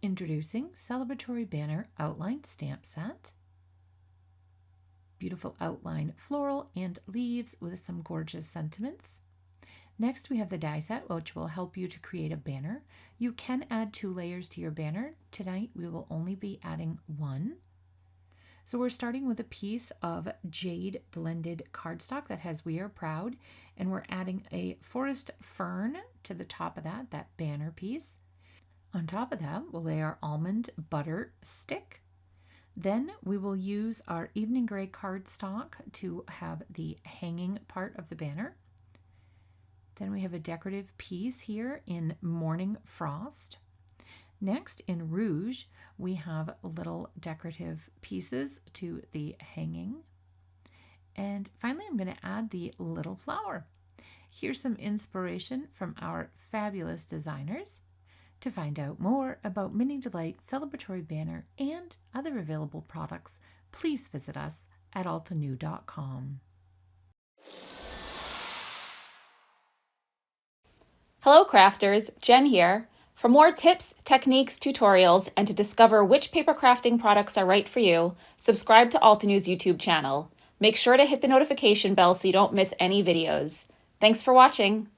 Introducing Celebratory Banner Outline Stamp Set. Beautiful outline floral and leaves with some gorgeous sentiments. Next, we have the die set, which will help you to create a banner. You can add 2 layers to your banner. Tonight, we will only be adding 1. So we're starting with a piece of jade blended cardstock that has "We Are Proud," and we're adding a forest fern to the top of that banner piece. On top of that, we'll lay our almond butter stick. Then we will use our evening gray cardstock to have the hanging part of the banner. Then we have a decorative piece here in Morning Frost. Next, in rouge, we have little decorative pieces to the hanging. And finally, I'm going to add the little flower. Here's some inspiration from our fabulous designers. To find out more about Mini Delight Celebratory Banner and other available products, please visit us at altenew.com. Hello crafters, Jen here. For more tips, techniques, tutorials, and to discover which paper crafting products are right for you, subscribe to Altenew's YouTube channel. Make sure to hit the notification bell so you don't miss any videos. Thanks for watching.